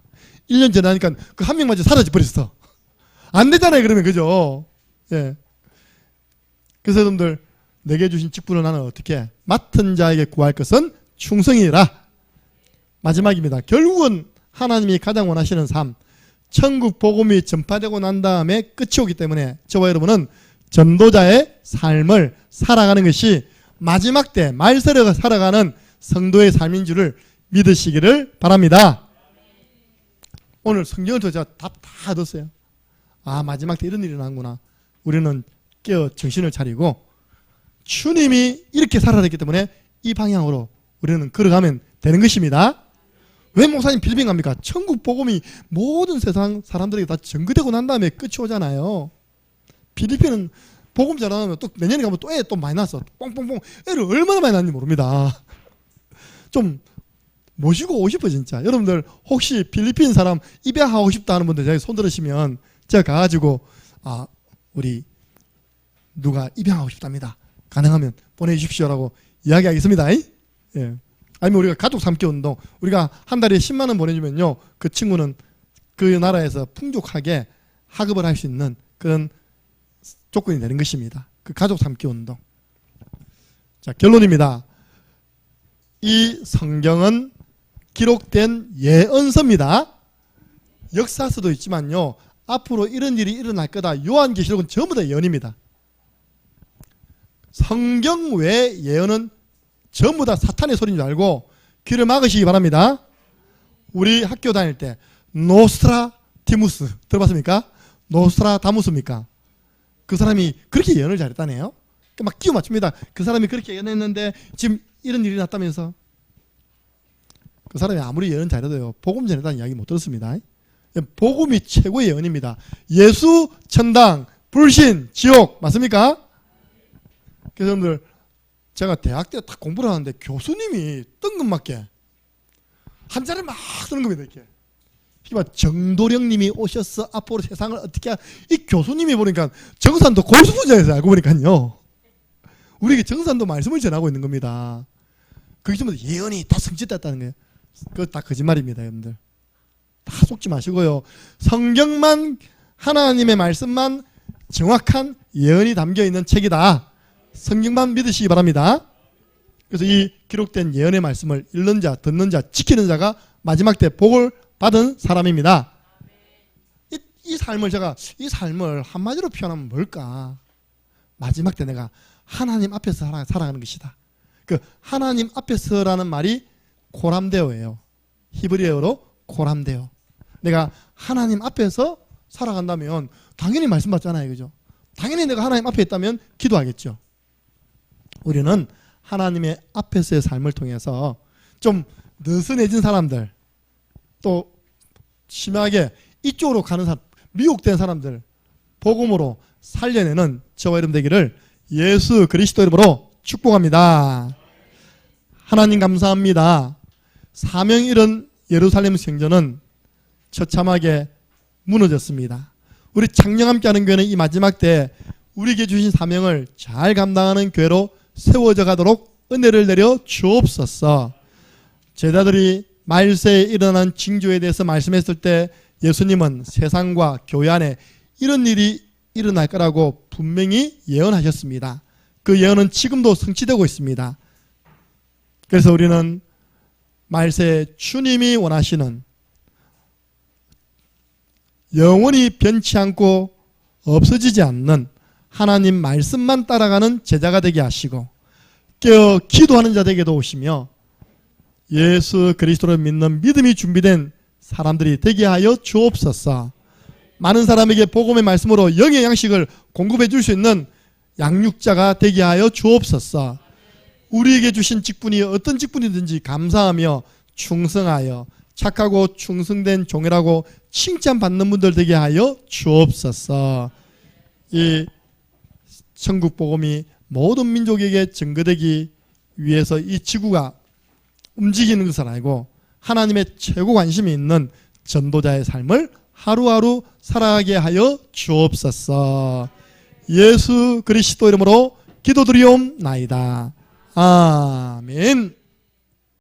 1년 지나니까 그 한 명마저 사라져 버렸어. 안 되잖아요. 그러면 그죠? 예. 그래서 여러분들 내게 주신 직분을 나는 어떻게? 맡은 자에게 구할 것은 충성이라. 마지막입니다. 결국은 하나님이 가장 원하시는 삶, 천국 복음이 전파되고 난 다음에 끝이 오기 때문에 저와 여러분은 전도자의 삶을 살아가는 것이 마지막 때 말세를 살아가는 성도의 삶인 줄을 믿으시기를 바랍니다. 오늘 성경을 제가 답 다 얻었어요. 아, 마지막 때 이런 일이 나는구나. 우리는 깨어 정신을 차리고 주님이 이렇게 살아냈기 때문에 이 방향으로 우리는 걸어가면 되는 것입니다. 왜 목사님 필리핀 갑니까? 천국 복음이 모든 세상 사람들에게 다 전거되고 난 다음에 끝이 오잖아요. 필리핀은 복음 잘하면 또 내년에 가면 또 애 또 많이 낳았어. 뽕뽕뽕 애를 얼마나 많이 낳는지 모릅니다. 좀 모시고 오고 싶어 진짜. 여러분들 혹시 필리핀 사람 입양하고 싶다 하는 분들 저희 손 들으시면 제가 가가지고 우리 누가 입양하고 싶답니다. 가능하면 보내주십시오라고 이야기하겠습니다. 예. 아니면 우리가 가족 삼기 운동, 우리가 한 달에 10만 원 보내주면요 그 친구는 그 나라에서 풍족하게 학업을 할 수 있는 그런 조건이 되는 것입니다. 그 가족 삼기 운동. 자, 결론입니다. 이 성경은 기록된 예언서입니다. 역사서도 있지만요 앞으로 이런 일이 일어날 거다. 요한계시록은 전부 다 예언입니다. 성경 외의 예언은 전부 다 사탄의 소리인 줄 알고 귀를 막으시기 바랍니다. 우리 학교 다닐 때 노스트라티무스 들어봤습니까? 노스트라다무스입니까? 그 사람이 그렇게 예언을 잘했다네요. 막 끼워 맞춥니다. 그 사람이 그렇게 예언했는데 지금 이런 일이 났다면서. 그 사람이 아무리 예언 잘해도요 복음 전했다는 이야기 못 들었습니다. 복음이 최고의 예언입니다. 예수, 천당, 불신, 지옥 맞습니까? 그래서 여러분들 제가 대학 때 딱 공부를 하는데 교수님이 뜬금맞게 한 자리를 막 쓰는 겁니다. 이렇게 정도령님이 오셔서 앞으로 세상을 어떻게 이 교수님이 보니까 정산도 골수부자에서 알고 보니까요 우리에게 정산도 말씀을 전하고 있는 겁니다. 그게 전부 예언이 다 성취됐다는 거예요. 그거 다 거짓말입니다. 여러분들 다 속지 마시고요 성경만 하나님의 말씀만 정확한 예언이 담겨있는 책이다. 성경만 믿으시기 바랍니다. 그래서 이 기록된 예언의 말씀을 읽는 자, 듣는 자, 지키는 자가 마지막 때 복을 받은 사람입니다. 이 삶을 한마디로 표현하면 뭘까? 마지막 때 내가 하나님 앞에서 살아가는 것이다. 그 하나님 앞에서라는 말이 코람데오예요. 히브리어로 코람데오. 내가 하나님 앞에서 살아간다면 당연히 말씀 받잖아요. 그죠? 당연히 내가 하나님 앞에 있다면 기도하겠죠. 우리는 하나님의 앞에서의 삶을 통해서 좀 느슨해진 사람들, 또 심하게 이쪽으로 가는 사람, 미혹된 사람들 복음으로 살려내는 저와 여러분 되기를 예수 그리스도 이름으로 축복합니다. 하나님 감사합니다. 사명 잃은 예루살렘 성전은 처참하게 무너졌습니다. 우리 창녕 함께하는 교회는 이 마지막 때 우리에게 주신 사명을 잘 감당하는 교회로 세워져 가도록 은혜를 내려 주옵소서. 제자들이 말세에 일어나는 징조에 대해서 말씀했을 때 예수님은 세상과 교회 안에 이런 일이 일어날 거라고 분명히 예언하셨습니다. 그 예언은 지금도 성취되고 있습니다. 그래서 우리는 말세에 주님이 원하시는 영원히 변치 않고 없어지지 않는 하나님 말씀만 따라가는 제자가 되게 하시고 깨어 기도하는 자 되게 도우시며 예수 그리스도를 믿는 믿음이 준비된 사람들이 되게 하여 주옵소서. 많은 사람에게 복음의 말씀으로 영의 양식을 공급해 줄 수 있는 양육자가 되게 하여 주옵소서. 우리에게 주신 직분이 어떤 직분이든지 감사하며 충성하여 착하고 충성된 종이라고 칭찬받는 분들 되게 하여 주옵소서. 이 천국 복음이 모든 민족에게 증거되기 위해서 이 지구가 움직이는 것을 알고 하나님의 최고 관심이 있는 전도자의 삶을 하루하루 살아가게 하여 주옵소서. 예수 그리스도 이름으로 기도드리옵나이다. 아멘.